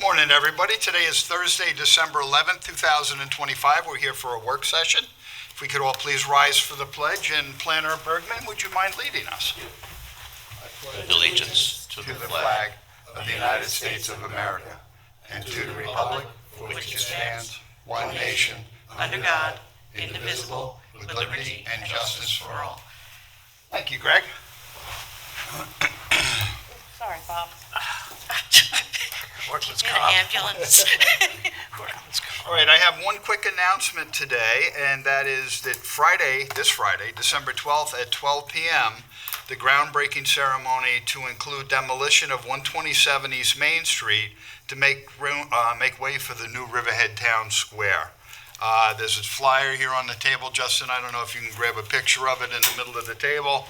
Morning, everybody. Today is Thursday, December 11th, 2025. We're here for a work session. If we could all please rise for the pledge, and Planner Bergman, would you mind leading us? Allegiance to the flag of the United States of America and to the republic for which it stands, one nation, under God, indivisible, with liberty and justice for all. Thank you, Greg. Sorry, Bob. Workman's Get comp. an ambulance. All right, I have one quick announcement today, and that is that this Friday, December 12th at 12 p.m., the groundbreaking ceremony to include demolition of 127 East Main Street to make way for the new Riverhead Town Square. There's a flyer here on the table. Justin, I don't know if you can grab a picture of it in the middle of the table.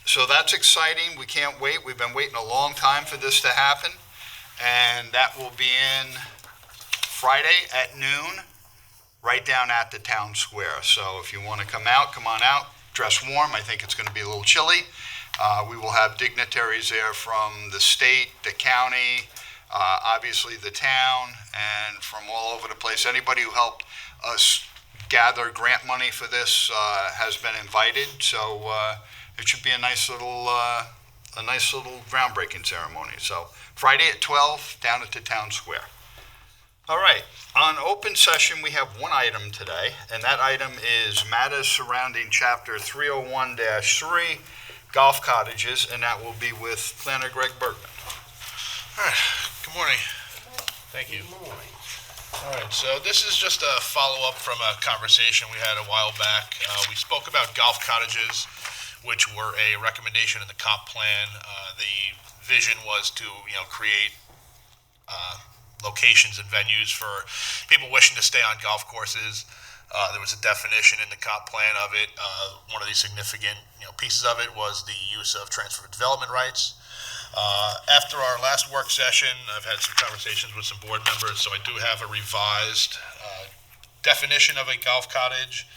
So that's exciting. We can't wait. We've been waiting a long time for this to happen. And that will be in Friday at noon, right down at the town square. So if you want to come on out, dress warm. I think it's going to be a little chilly. We will have dignitaries there from the state, the county, obviously the town, and from all over the place. Anybody who helped us gather grant money for this has been invited. So it should be a nice little groundbreaking ceremony. So Friday at 12, down at the town square. All right, on open session, we have one item today, and that item is matters surrounding Chapter 301-3, golf cottages, and that will be with Planner Greg Bergman. All right, good morning. Thank you. Good morning. All right, so this is just a follow-up from a conversation we had a while back. We spoke about golf cottages, which were a recommendation in the comp plan. The vision was to, create locations and venues for people wishing to stay on golf courses. There was a definition in the comp plan of it. One of the significant, pieces of it was the use of transfer of development rights. After our last work session, I've had some conversations with some board members, so I do have a revised definition of a golf cottage.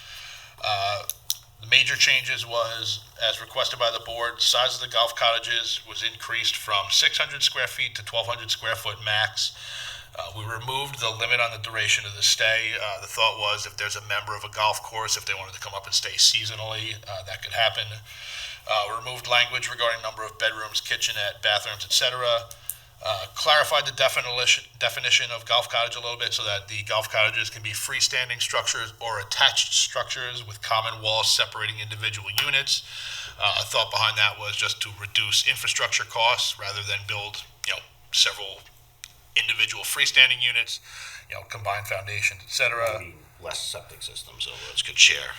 The major changes was, as requested by the board, size of the golf cottages was increased from 600 square feet to 1,200 square foot max. We removed the limit on the duration of the stay. The thought was if there's a member of a golf course, if they wanted to come up and stay seasonally, that could happen. We removed language regarding number of bedrooms, kitchenette, bathrooms, etc. Clarified the definition of golf cottage a little bit so that the golf cottages can be freestanding structures or attached structures with common walls separating individual units. A thought behind that was just to reduce infrastructure costs rather than build, several individual freestanding units, combined foundations, etc. Less septic systems, so it could share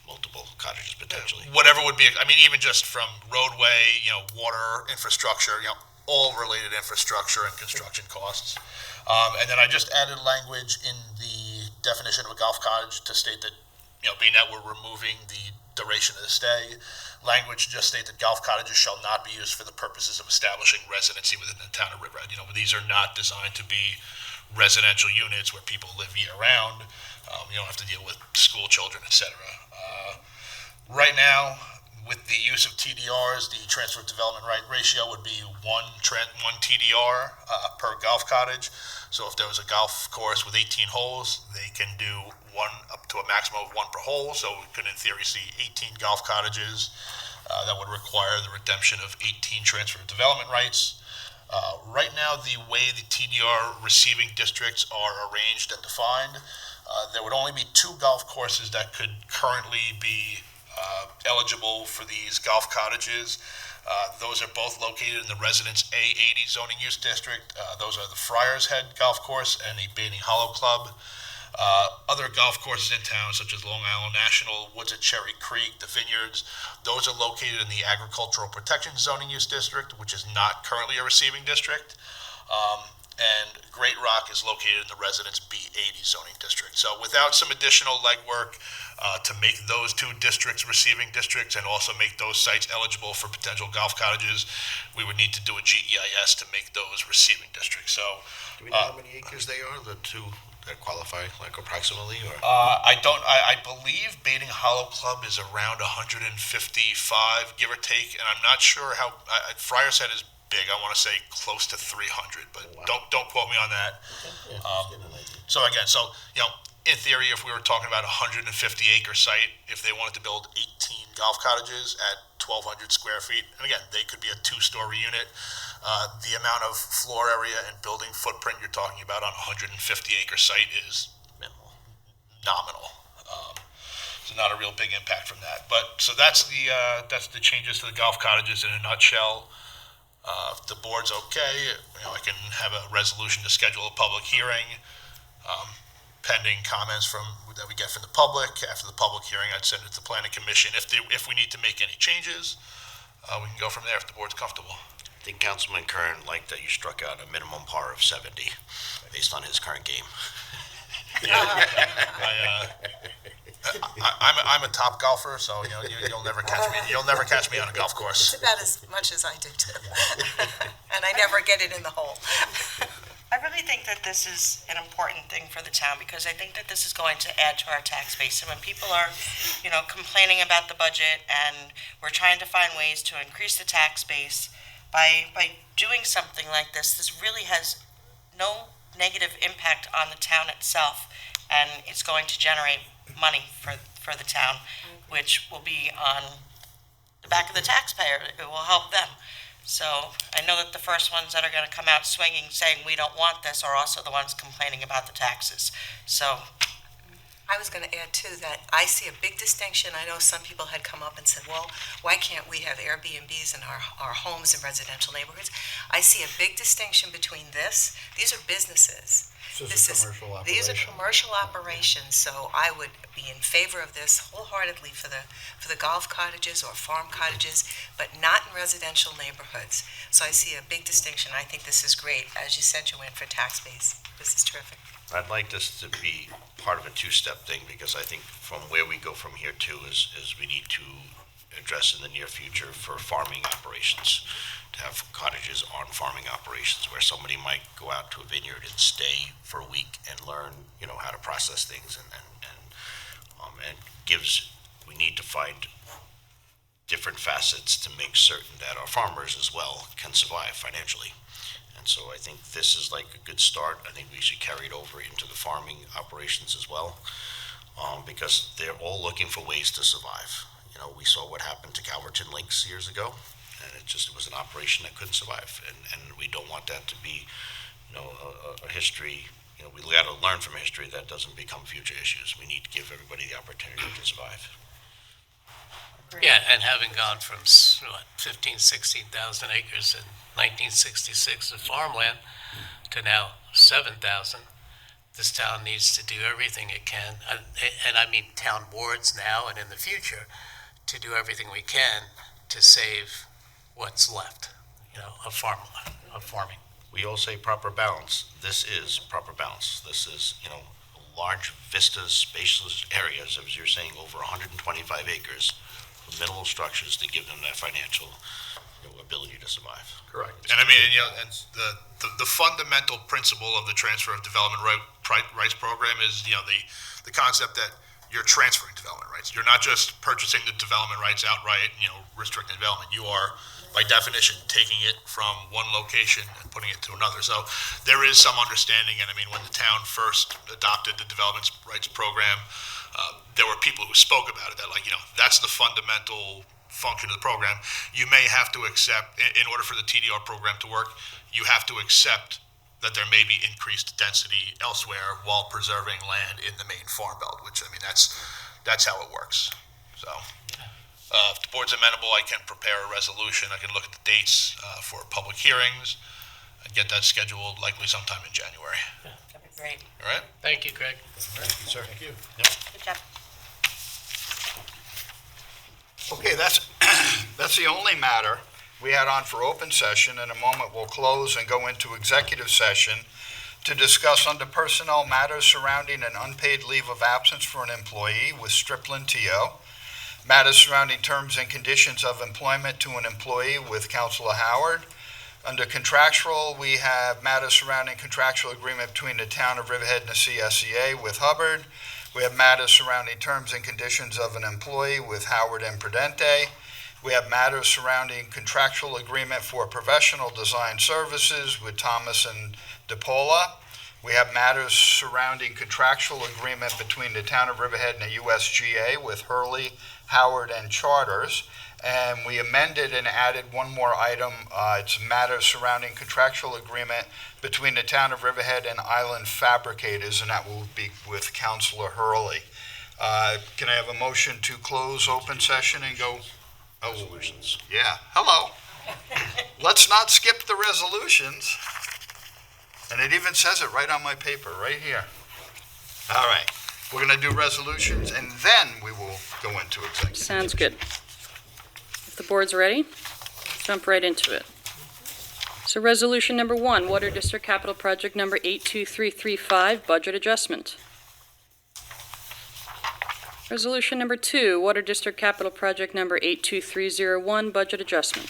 multiple cottages potentially. Whatever would be, even just from roadway, water infrastructure, all related infrastructure and construction costs. And then I just added language in the definition of a golf cottage to state that, being that we're removing the duration of the stay, language just state that golf cottages shall not be used for the purposes of establishing residency within the town of Riverhead. These are not designed to be residential units where people live year round. You don't have to deal with school children, etc. Right now, with the use of TDRs, the transfer of development right ratio would be one TDR per golf cottage. So if there was a golf course with 18 holes, they can do one up to a maximum of one per hole. So we could, in theory, see 18 golf cottages. That would require the redemption of 18 transfer of development rights. Right now, the way the TDR receiving districts are arranged and defined, there would only be 2 golf courses that could currently be eligible for these golf cottages. Those are both located in the Residence A80 zoning use district. Those are the Friars Head Golf Course and the Bating Hollow Club. Other golf courses in town, such as Long Island National, Woods at Cherry Creek, the Vineyards, those are located in the Agricultural Protection Zoning Use District, which is not currently a receiving district. And Great Rock is located in the Residence B80 zoning district. So without some additional legwork to make those 2 districts receiving districts and also make those sites eligible for potential golf cottages, we would need to do a GEIS to make those receiving districts. So, Do we know how many acres they are, the 2 that qualify, like approximately? Or? I believe Bating Hollow Club is around 155, give or take, and I'm not sure how, Friars Head is big. I want to say close to 300, but don't quote me on that. So again, in theory, if we were talking about a 150-acre site, if they wanted to build 18 golf cottages at 1,200 square feet, and again, they could be a 2-story unit. The amount of floor area and building footprint you're talking about on a 150-acre site is nominal. So not a real big impact from that. But so that's the changes to the golf cottages in a nutshell. If the board's okay, I can have a resolution to schedule a public hearing, pending comments that we get from the public. After the public hearing, I'd send it to the planning commission. If we need to make any changes, we can go from there if the board's comfortable. I think Councilman Kern liked that you struck out a minimum par of 70 based on his current game. I'm a top golfer, so you'll never catch me. You'll never catch me on a golf course. About as much as I do too. And I never get it in the hole. I really think that this is an important thing for the town, because I think that this is going to add to our tax base. And when people are, complaining about the budget, and we're trying to find ways to increase the tax base, by doing something like this, this really has no negative impact on the town itself, and it's going to generate money for the town, which will be on the back of the taxpayer. It will help them. So I know that the first ones that are going to come out swinging, saying we don't want this, are also the ones complaining about the taxes. So I was going to add too that I see a big distinction. I know some people had come up and said, well, why can't we have Airbnbs in our homes in residential neighborhoods? I see a big distinction between this. These are businesses. These are commercial operations, so I would be in favor of this wholeheartedly for the golf cottages or farm cottages, but not in residential neighborhoods. So I see a big distinction. I think this is great, as you said, Joanne, for tax base. This is terrific. I'd like this to be part of a two-step thing, because I think from where we go from here too is we need to address in the near future for farming operations, to have cottages on farming operations where somebody might go out to a vineyard and stay for a week and learn, how to process things, and we need to find different facets to make certain that our farmers as well can survive financially. And so I think this is like a good start. I think we should carry it over into the farming operations as well, because they're all looking for ways to survive. We saw what happened to Calverton Links years ago, and it was an operation that couldn't survive, and we don't want that to be, a history. We got to learn from history that doesn't become future issues. We need to give everybody the opportunity to survive. Yeah, and having gone from 15,000, 16,000 acres in 1966 of farmland to now 7,000, this town needs to do everything it can, and I mean town boards now and in the future, to do everything we can to save what's left, of farming. We all say proper balance. This is proper balance. This is, large vistas, spacious areas, as you're saying, over 125 acres, with minimal structures to give them that financial ability to survive. Correct. And I mean, and the fundamental principle of the transfer of development rights program is, the concept that you're transferring development rights. You're not just purchasing the development rights outright, restricting development. You are, by definition, taking it from one location and putting it to another. So there is some understanding, and I mean, when the town first adopted the development rights program, there were people who spoke about it, that that's the fundamental function of the program. You may have to accept, in order for the TDR program to work, you have to accept that there may be increased density elsewhere while preserving land in the main farm belt, which, I mean, that's how it works. So if the board's amenable, I can prepare a resolution. I can look at the dates for public hearings and get that scheduled likely sometime in January. that'd be great. All right? Thank you, Craig. Thank you, sir. Thank you. Good job. Okay, that's the only matter we had on for open session. In a moment, we'll close and go into executive session to discuss under personnel matters surrounding an unpaid leave of absence for an employee with STRIPLIN-TIO, matters surrounding terms and conditions of employment to an employee with Councilor Howard. Under contractual, we have matters surrounding contractual agreement between the Town of Riverhead and the CSEA with Hubbard. We have matters surrounding terms and conditions of an employee with Howard and Prudenti. We have matters surrounding contractual agreement for professional design services with Thomas and DIPAOLA. We have matters surrounding contractual agreement between the Town of Riverhead and the USGA with HURLEY, Howard, and Charters. And we amended and added one more item. It's matters surrounding contractual agreement between the Town of Riverhead and Island Fabricators, and that will be with Councilor HURLEY. Can I have a motion to close open session and go? Resolutions. Yeah, hello. Let's not skip the resolutions. And it even says it right on my paper, right here. All right, we're going to do resolutions, and then we will go into executive. Sounds good. If the board's ready, jump right into it. So resolution number 1, Water District Capital Project number 82335, budget adjustment. Resolution number 2, Water District Capital Project number 82301, budget adjustment.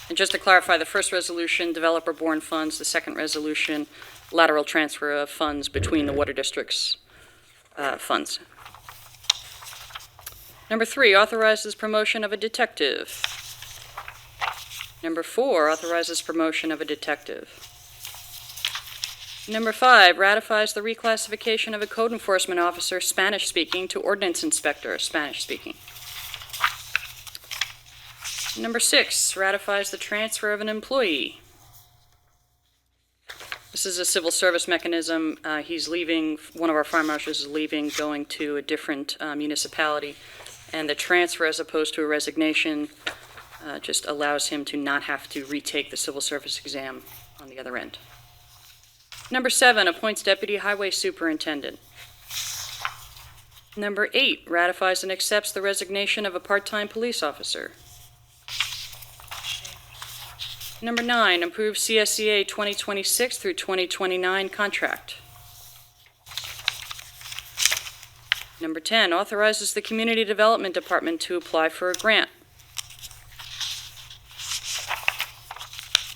And just to clarify, the first resolution, developer-borne funds; the second resolution, lateral transfer of funds between the water district's funds. Number 3, authorizes promotion of a detective. Number 4, authorizes promotion of a detective. Number 5, ratifies the reclassification of a code enforcement officer, Spanish-speaking, to ordinance inspector, Spanish-speaking. Number 6, ratifies the transfer of an employee. This is a civil service mechanism. He's leaving, one of our fire marshals is leaving, going to a different municipality, and the transfer, as opposed to a resignation, just allows him to not have to retake the civil service exam on the other end. Number 7, appoints deputy highway superintendent. Number 8, ratifies and accepts the resignation of a part-time police officer. Number 9, approves CSEA 2026 through 2029 contract. Number 10, authorizes the Community Development Department to apply for a grant.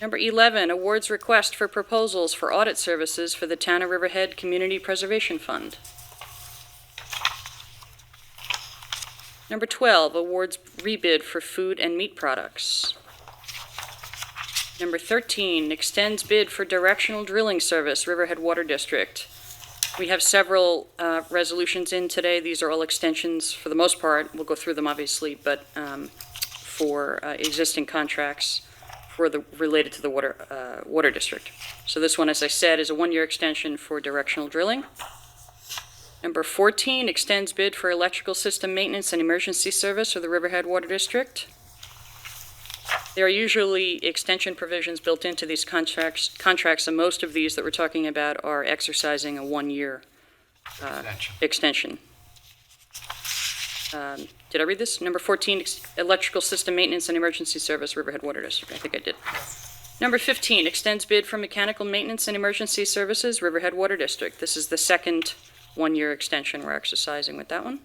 Number 11, awards request for proposals for audit services for the Town of Riverhead Community Preservation Fund. Number 12, awards rebid for food and meat products. Number 13, extends bid for directional drilling service, Riverhead Water District. We have several resolutions in today. These are all extensions for the most part. We'll go through them, obviously, but for existing contracts related to the water district. So this one, as I said, is a 1-year extension for directional drilling. Number 14, extends bid for electrical system maintenance and emergency service for the Riverhead Water District. There are usually extension provisions built into these contracts, and most of these that we're talking about are exercising a 1-year extension. Did I read this? Number 14, electrical system maintenance and emergency service, Riverhead Water District. I think I did. Number 15, extends bid for mechanical maintenance and emergency services, Riverhead Water District. This is the second 1-year extension we're exercising with that one.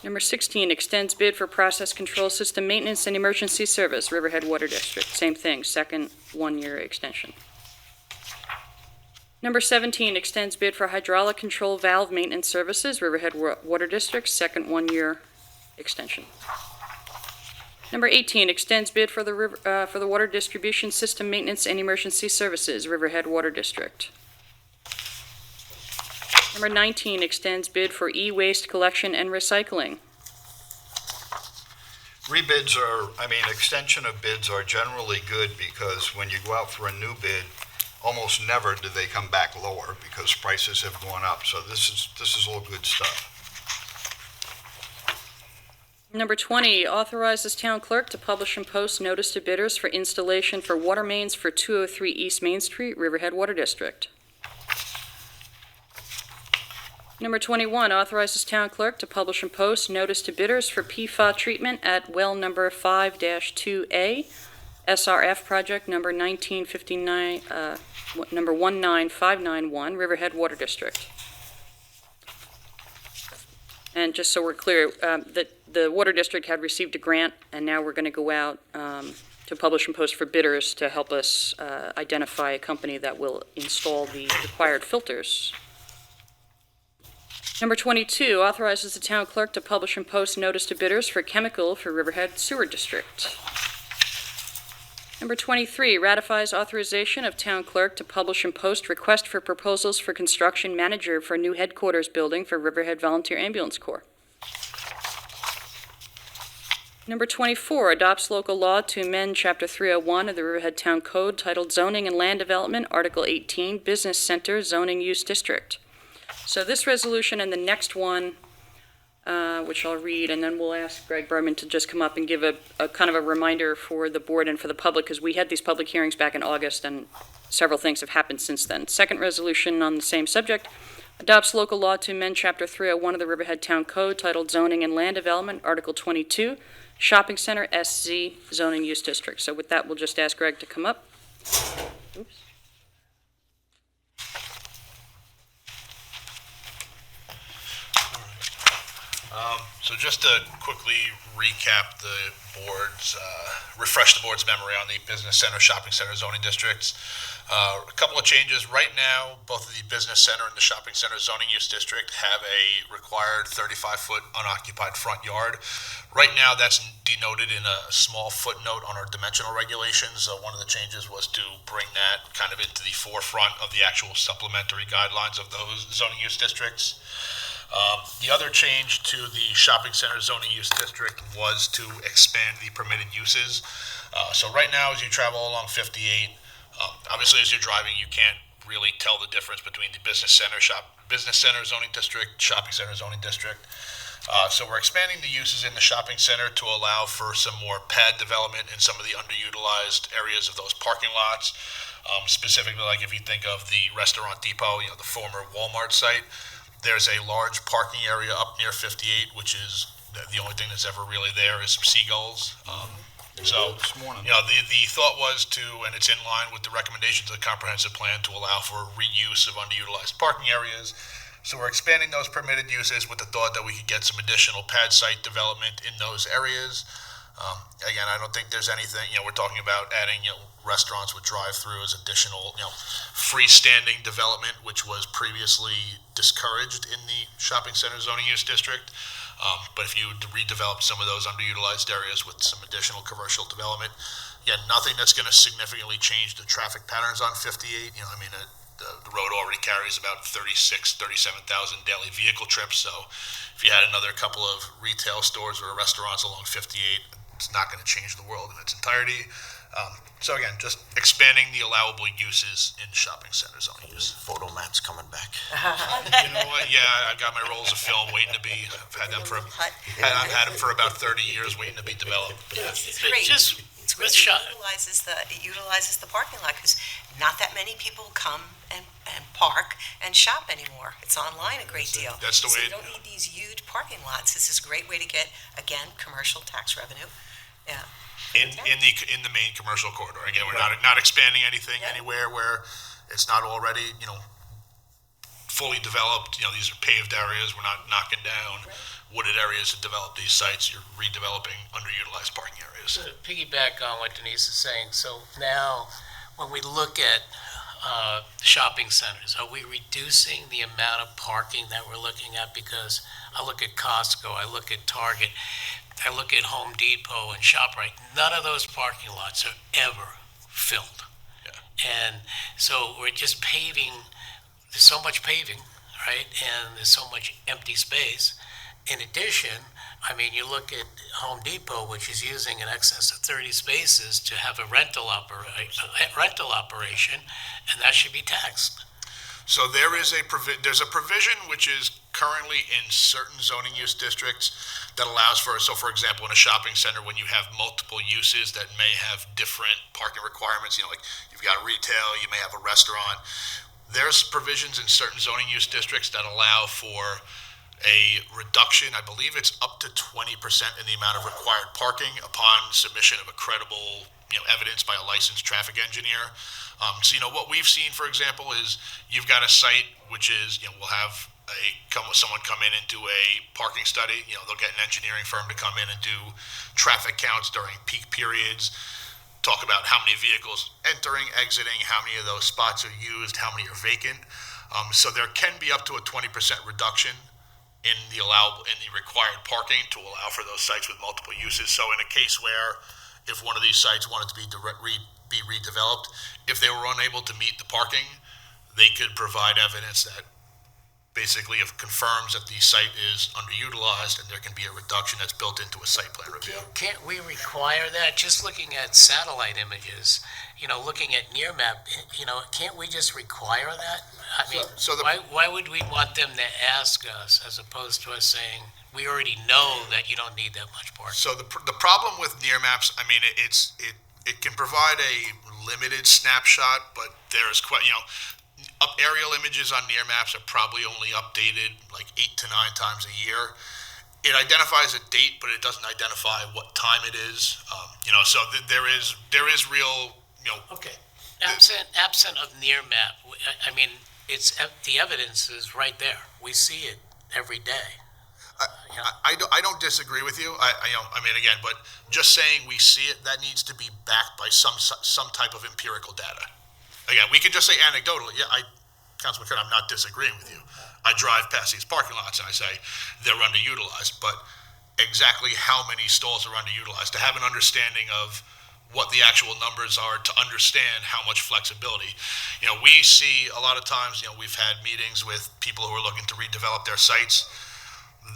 Number 16, extends bid for process control system maintenance and emergency service, Riverhead Water District. Same thing, second 1-year extension. Number 17, extends bid for hydraulic control valve maintenance services, Riverhead Water District, second 1-year extension. Number 18, extends bid for the water distribution system maintenance and emergency services, Riverhead Water District. Number 19, extends bid for e-waste collection and recycling. Rebids extension of bids are generally good, because when you go out for a new bid, almost never do they come back lower because prices have gone up. So this is all good stuff. Number 20, authorizes town clerk to publish and post notice to bidders for installation for water mains for 203 East Main Street, Riverhead Water District. Number 21, authorizes town clerk to publish and post notice to bidders for PFAS treatment at well number 5-2A, SRF project number 1959, number 19591, Riverhead Water District. And just so we're clear, the Water District had received a grant, and now we're going to go out to publish and post for bidders to help us identify a company that will install the required filters. Number 22, authorizes the town clerk to publish and post notice to bidders for chemical for Riverhead Sewer District. Number 23, ratifies authorization of town clerk to publish and post request for proposals for construction manager for new headquarters building for Riverhead Volunteer Ambulance Corps. Number 24, adopts local law to amend Chapter 301 of the Riverhead Town Code titled Zoning and Land Development, Article 18, Business Center Zoning Use District. So this resolution and the next one, which I'll read, and then we'll ask Greg Bergman to just come up and give a kind of a reminder for the board and for the public, because we had these public hearings back in August, and several things have happened since then. Second resolution on the same subject, adopts local law to amend Chapter 301 of the Riverhead Town Code titled Zoning and Land Development, Article 22, Shopping Center SZ Zoning Use District. So with that, we'll just ask Greg to come up. Oops. So just to quickly recap the board's, refresh the board's memory on the business center, shopping center zoning districts. A couple of changes. Right now, both the business center and the shopping center zoning use district have a required 35-foot unoccupied front yard. Right now, that's denoted in a small footnote on our dimensional regulations. One of the changes was to bring that kind of into the forefront of the actual supplementary guidelines of those zoning use districts. The other change to the shopping center zoning use district was to expand the permitted uses. So right now, as you travel along 58, obviously as you're driving, you can't really tell the difference between the business center zoning district, shopping center zoning district. So we're expanding the uses in the shopping center to allow for some more pad development in some of the underutilized areas of those parking lots. Specifically, like if you think of the restaurant depot, the former Walmart site, there's a large parking area up near 58, which is the only thing that's ever really there is some seagulls. So, the thought was to, and it's in line with the recommendations of the comprehensive plan, to allow for reuse of underutilized parking areas. So we're expanding those permitted uses with the thought that we could get some additional pad site development in those areas. Again, I don't think there's anything, we're talking about adding, restaurants with drive-through as additional, freestanding development, which was previously discouraged in the shopping center zoning use district. But if you redevelop some of those underutilized areas with some additional commercial development, nothing that's going to significantly change the traffic patterns on 58. The road already carries about 37,000 daily vehicle trips. So if you had another couple of retail stores or restaurants along 58, it's not going to change the world in its entirety. So again, just expanding the allowable uses in shopping center zoning use. Photo mats coming back. You know what? Yeah, I've got my rolls of film waiting to be. I've had them for about 30 years, waiting to be developed. It's great. It's great. It utilizes the parking lot, because not that many people come and park and shop anymore. It's online a great deal. That's the way. So you don't need these huge parking lots. This is a great way to get, again, commercial tax revenue. Yeah. In the main commercial corridor. Again, we're not expanding anything anywhere where it's not already, fully developed. These are paved areas. We're not knocking down wooded areas to develop these sites. You're redeveloping underutilized parking areas. To piggyback on what Denise is saying, so now when we look at shopping centers, are we reducing the amount of parking that we're looking at? Because I look at Costco, I look at Target, I look at Home Depot and ShopRite. None of those parking lots are ever filled. Yeah. And so we're just paving. There's so much paving, right? And there's so much empty space. In addition, you look at Home Depot, which is using in excess of 30 spaces to have a rental operation, and that should be taxed. So there's a provision which is currently in certain zoning use districts that allows for example, in a shopping center, when you have multiple uses that may have different parking requirements, like you've got retail, you may have a restaurant. There's provisions in certain zoning use districts that allow for a reduction. I believe it's up to 20% in the amount of required parking upon submission of a credible, evidence by a licensed traffic engineer. So what we've seen, for example, is you've got a site which is, we'll have someone come in and do a parking study. They'll get an engineering firm to come in and do traffic counts during peak periods, talk about how many vehicles entering, exiting, how many of those spots are used, how many are vacant. So there can be up to a 20% reduction in the required parking to allow for those sites with multiple uses. So in a case where if one of these sites wanted to be redeveloped, if they were unable to meet the parking, they could provide evidence that basically confirms that the site is underutilized, and there can be a reduction that's built into a site plan review. Can't we require that? Just looking at satellite images, looking at near map, can't we just require that? I mean, why would we want them to ask us as opposed to us saying, we already know that you don't need that much parking? So the problem with near maps, I mean, it can provide a limited snapshot, but there's quite, aerial images on near maps are probably only updated like 8 to 9 times a year. It identifies a date, but it doesn't identify what time it is. So there is real, Okay. Absent of near map, I mean, the evidence is right there. We see it every day. I don't disagree with you. I mean, again, but just saying we see it, that needs to be backed by some type of empirical data. Again, we can just say anecdotally, Councilman Kern, I'm not disagreeing with you. I drive past these parking lots and I say they're underutilized, but exactly how many stalls are underutilized, to have an understanding of what the actual numbers are, to understand how much flexibility. We see a lot of times, we've had meetings with people who are looking to redevelop their sites.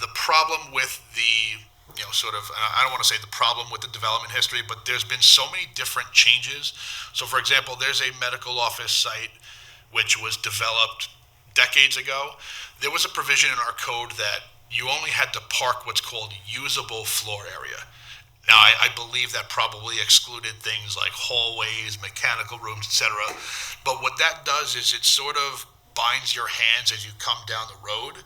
The problem with the, I don't want to say the problem with the development history, but there's been so many different changes. So for example, there's a medical office site which was developed decades ago. There was a provision in our code that you only had to park what's called usable floor area. Now, I believe that probably excluded things like hallways, mechanical rooms, etc. But what that does is it sort of binds your hands as you come down the road.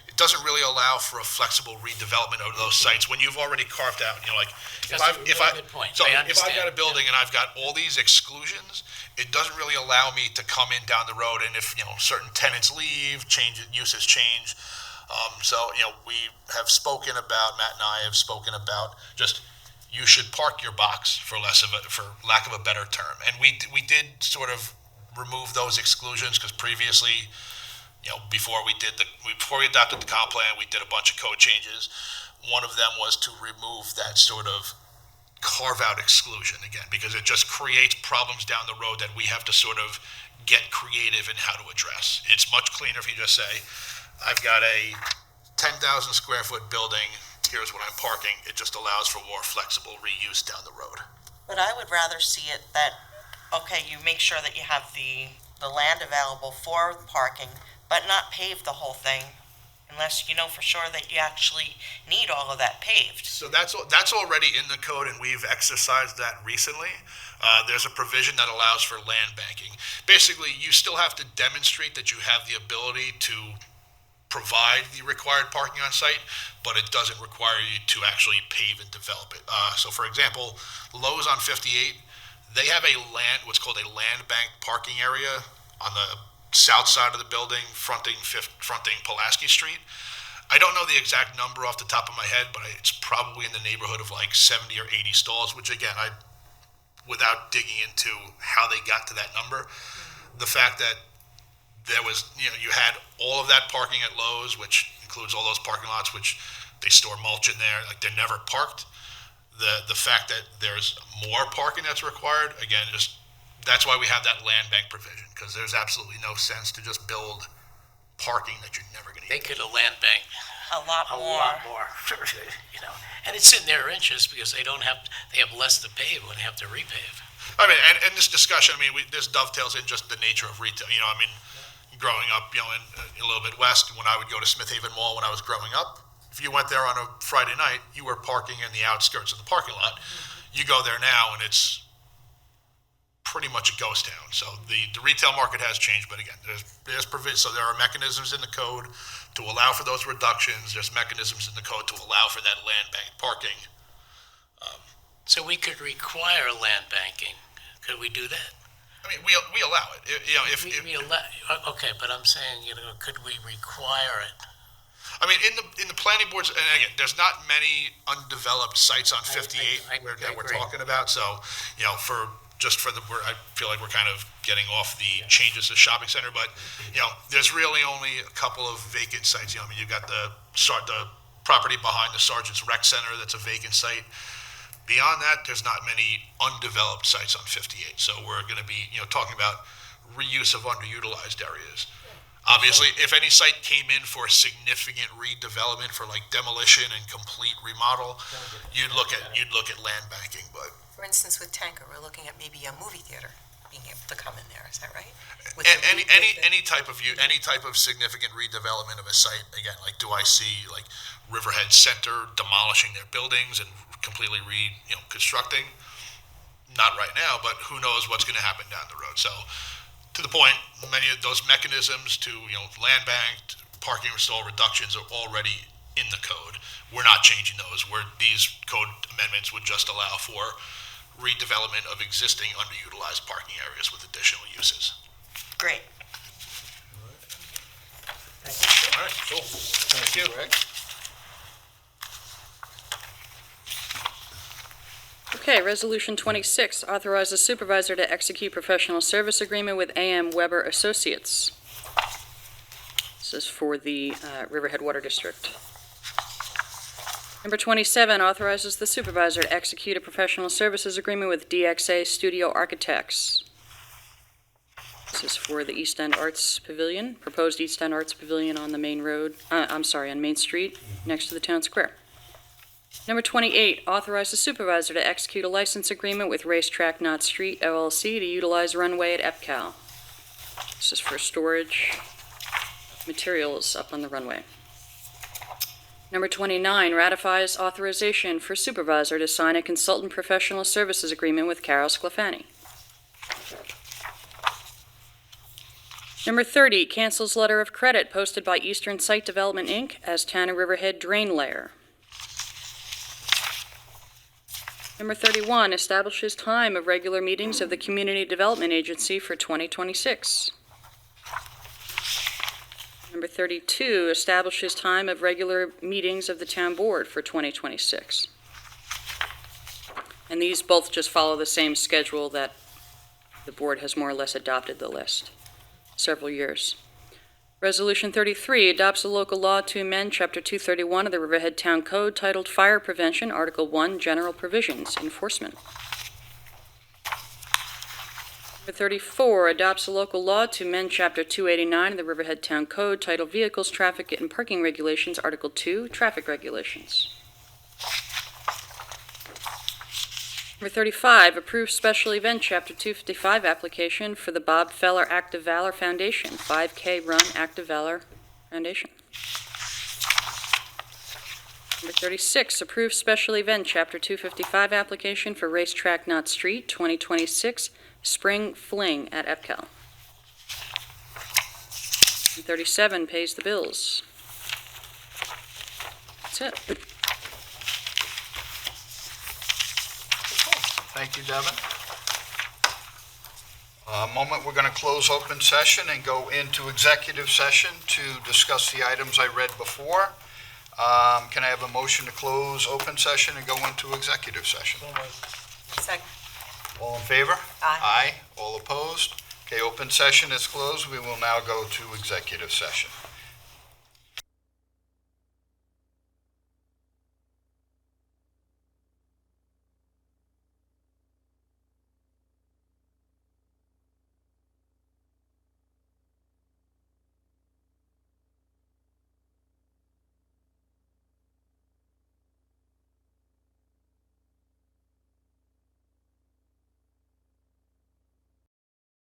It doesn't really allow for a flexible redevelopment of those sites when you've already carved out, if I've got a building and I've got all these exclusions, it doesn't really allow me to come in down the road, and if, certain tenants leave, uses change. We have spoken about, Matt and I have spoken about just, you should park your box for lack of a better term. And we did sort of remove those exclusions because previously, before we adopted the comp plan, we did a bunch of code changes. One of them was to remove that sort of carve-out exclusion again, because it just creates problems down the road that we have to sort of get creative in how to address. It's much cleaner if you just say, I've got a 10,000 square foot building, here's what I'm parking. It just allows for more flexible reuse down the road. But I would rather see it that, okay, you make sure that you have the land available for parking, but not pave the whole thing unless you know for sure that you actually need all of that paved. So that's already in the code, and we've exercised that recently. There's a provision that allows for land banking. Basically, you still have to demonstrate that you have the ability to provide the required parking on site, but it doesn't require you to actually pave and develop it. So for example, Lowe's on 58, they have what's called a land bank parking area on the south side of the building, fronting Pulaski Street. I don't know the exact number off the top of my head, but it's probably in the neighborhood of like 70 or 80 stalls, which again, without digging into how they got to that number, the fact that there was, you had all of that parking at Lowe's, which includes all those parking lots, which they store mulch in there, like they're never parked. The fact that there's more parking that's required, again, that's why we have that land bank provision, because there's absolutely no sense to just build parking that you're never going to use. They could have land bank A lot a more. lot more, and it's in their interest because they have less to pave when they have to repave. I mean, and this discussion, this dovetails in just the nature of retail. Growing up, in a little bit west, when I would go to Smith Haven Mall when I was growing up, if you went there on a Friday night, you were parking in the outskirts of the parking lot. You go there now, and it's pretty much a ghost town. So the retail market has changed, but again, there's provision. So there are mechanisms in the code to allow for those reductions. There's mechanisms in the code to allow for that land bank parking. So we could require land banking. Could we do that? We allow it. Okay, but I'm saying, could we require it? In the planning boards, and again, there's not many undeveloped sites on 58 I that we're agree. talking about. So, for just for I feel like we're kind of getting off the changes to shopping center, but, there's really only a couple of vacant sites. I mean, you've got the property behind the Sergeant's Rec Center that's a vacant site. Beyond that, there's not many undeveloped sites on 58. So we're going to be, talking about reuse of underutilized areas. Obviously, if any site came in for significant redevelopment for like demolition and complete remodel, you'd look at land banking. But For instance, with Tanker, we're looking at maybe a movie theater being able to come in there, is that right? With the any type of significant redevelopment of a site, again, like do I see like Riverhead Center demolishing their buildings and completely constructing? Not right now, but who knows what's going to happen down the road. So to the point, many of those mechanisms to land bank, parking stall reductions are already in the code. We're not changing those. These code amendments would just allow for redevelopment of existing underutilized parking areas with additional uses. Great. All right, cool. Thank you. Greg? Okay, Resolution 26 authorizes supervisor to execute professional service agreement with AM Weber Associates. This is for the Riverhead Water District. Number 27 authorizes the supervisor to execute a professional services agreement with DXA Studio Architects. This is for the East End Arts Pavilion, proposed East End Arts Pavilion on the main road, on Main Street, next to the town square. Number 28 authorizes supervisor to execute a license agreement with Racetrack Knott Street LLC to utilize runway at EPCAL. This is for storage materials up on the runway. Number 29 ratifies authorization for supervisor to sign a consultant professional services agreement with Carol Sclafani. Number 30 cancels letter of credit posted by Eastern Site Development, Inc. as Town of Riverhead drain layer. Number 31 establishes time of regular meetings of the Community Development Agency for 2026. Number 32 establishes time of regular meetings of the Town Board for 2026. And these both just follow the same schedule that the board has more or less adopted the last several years. Resolution 33 adopts a local law to amend Chapter 231 of the Riverhead Town Code titled Fire Prevention, Article 1, General Provisions, Enforcement. Number 34 adopts a local law to amend Chapter 289 of the Riverhead Town Code titled Vehicles, Traffic, and Parking Regulations, Article 2, Traffic Regulations. Number 35 approves special event Chapter 255 application for the Bob Feller Act of Valor Foundation, 5K Run Act of Valor Foundation. Number 36 approves special event Chapter 255 application for Racetrack Knott Street, 2026 Spring Fling at EPCAL. And 37 pays the bills. That's it. Thank you, Devin. A moment, we're going to close open session and go into executive session to discuss the items I read before. Can I have a motion to close open session and go into executive session? Second. All in favor? Aye. Aye. All opposed? Okay, open session is closed. We will now go to executive session.